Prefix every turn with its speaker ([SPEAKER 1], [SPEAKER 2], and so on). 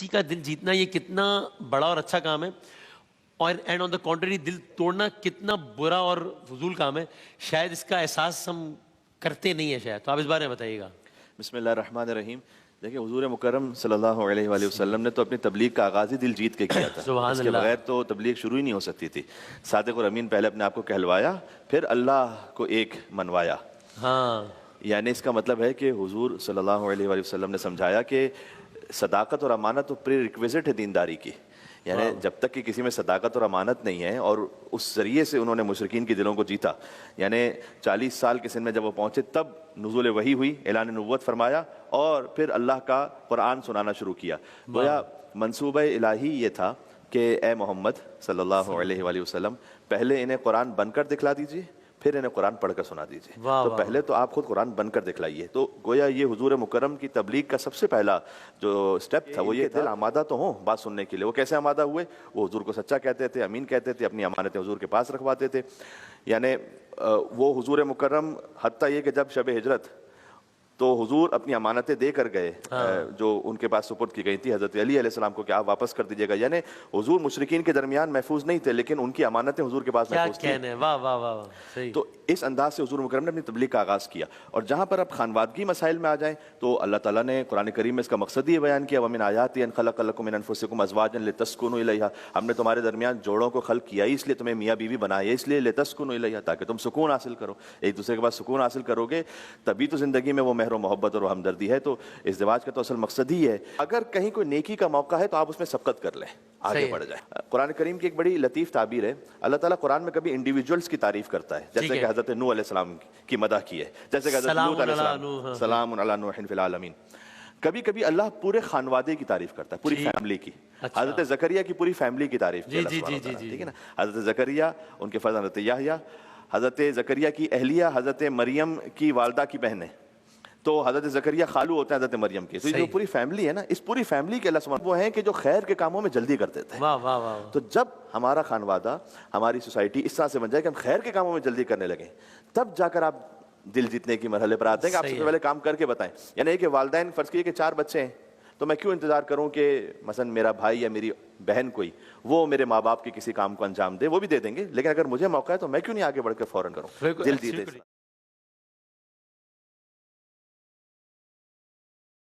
[SPEAKER 1] किसी का दिल जीतना ये कितना बड़ा और अच्छा काम है, और एंड ऑन द कॉन्ट्ररी दिल तोड़ना कितना बुरा और फजूल काम है। शायद इसका एहसास हम करते नहीं है शायद। तो आप इस बारे में बताइएगा।
[SPEAKER 2] बिस्मिल्लाहिर्रहमानिर्रहीम। देखिए, हुजूर मुकर्रम सल्लल्लाहु अलैहि वसल्लम ने तो अपनी तबलीग का आगाज़ ही दिल जीत के किया था।
[SPEAKER 1] सुभान
[SPEAKER 2] इसके
[SPEAKER 1] अल्लाह।
[SPEAKER 2] बगैर तो तबलीग शुरू ही नहीं हो सकती थी। सादिक और अमीन पहले अपने आप को कहलवाया, फिर अल्लाह को एक मनवाया।
[SPEAKER 1] हाँ,
[SPEAKER 2] यानी इसका मतलब है कि हुजूर सल्लल्लाहु अलैहि वसल्लम ने समझाया कि सदाकत और अमानत तो प्री रिक्विजिट है दीनदारी की। यानी जब तक कि किसी में सदाकत और अमानत नहीं है, और उस जरिए से उन्होंने मुशरिकीन के दिलों को जीता। यानी 40 साल के सिन में जब वो पहुंचे तब नुज़ूल वही हुई, ऐलान नबुव्वत फरमाया, और फिर अल्लाह का कुरान सुनाना शुरू किया। गोया मंसूबा इलाही ये था कि ए मोहम्मद सल्लल्लाहु अलैहि वसल्लम, पहले इन्हें कुरान बनकर दिखला दीजिए, फिर इन्हें कुरान पढ़कर सुना दीजिए। तो पहले तो आप खुद कुरान बनकर दिखलाइए। तो गोया ये हुजूर मुकर्रम की तबलीग का सबसे पहला जो स्टेप था वो ये था, आमादा तो हो बात सुनने के लिए। वो कैसे आमादा हुए? वो हुजूर को सच्चा कहते थे, अमीन कहते थे, अपनी अमानतें हुजूर के पास रखवाते थे। यानी वो हुजूर मुकर्रम हत्ता ये कि जब शब हिजरत तो हुजूर अपनी अमानतें दे कर गए, जो उनके पास सुपुर्द की गई थी हज़रत अली अलैहिस्सलाम को, कि आप वापस कर दीजिएगा। यानी हुजूर मुशरिकीन के दरमियान महफूज नहीं थे, लेकिन उनकी अमानतें हुजूर के पास महफूज थी।
[SPEAKER 1] वाह वाह वाह, सही।
[SPEAKER 2] तो इस अंदाज से हुजूर मुकर्रम ने अपनी तबलीग का आगाज़ किया। और जहाँ पर अब खानवादगी मसाइल में आ जाएं, तो अल्लाह ताला ने कुरान करीम में इसका मकसद ही बयान किया, वमिन आयाति अन खलक़ लकुम मिन अनफुसिकुम अज़वाजन लितस्कुनु इलैहा। हमने तुम्हारे दरमियान जोड़ों को खल्क़ किया ही इसलिए, तुम्हें मियाँ बीवी बनाए इसलिए, लितस्कुनु इलैहा, ताकि तुम सुकून हासिल करो। एक दूसरे के पास सुकून हासिल करोगे तभी तो ज़िंदगी में वो मेहर मोहब्बत और हमदर्दी है। तो इज़्दिवाज का तो असल मकसद ही है, अगर कहीं कोई नेकी का मौका है तो आप उसमें सबकत कर लें, आगे बढ़ जाए। कुरान करीम की एक बड़ी लतीफ़ ताबीर है। अल्लाह ताला कुरान में कभी इंडिविजुअल्स की तारीफ करता है, जैसे कि हज़रत नूह अलैहिस्सलाम की मदह की है, जैसे कि हज़रत लूत अलैहिस्सलाम सलामुन अला नूहिन फिल आलमीन। कभी कभी अल्लाह पूरे खानवादे की तारीफ करता है, पूरी फैमिली की। हज़रत ज़करिया की पूरी फैमिली की तारीफ की, ठीक है ना। हज़रत ज़करिया, उनके फर्जंद हज़रत याहया, हज़रत ज़करिया की अहलिया हज़रत मरियम की वालदा की बहन है, तो हज़रत ज़करिया खालू होते हैं हज़रत मरियम के। तो ये जो पूरी फैमिली है ना, इस पूरी फैमिली के अल्लाह सुब्हान वो हैं कि जो खैर के कामों में जल्दी कर देते हैं।
[SPEAKER 1] वाह वाह वाह।
[SPEAKER 2] तो जब हमारा खानवादा, हमारी सोसाइटी इस तरह से बन जाए कि हम खैर के कामों में जल्दी करने लगे, तब जाकर आप दिल जीतने की मरहले पर आते हैं कि आप सबसे पहले काम करके बताएं। यानी कि वालिदैन फर्ज कीजिए कि 4 बच्चे हैं, तो मैं क्यों इंतजार करूं कि मसलन मेरा भाई या मेरी बहन कोई वो मेरे माँ बाप के किसी काम को अंजाम दे, वो भी दे देंगे, लेकिन अगर मुझे मौका है तो मैं क्यों नहीं आगे बढ़कर फौरन करूं। दिल जीते।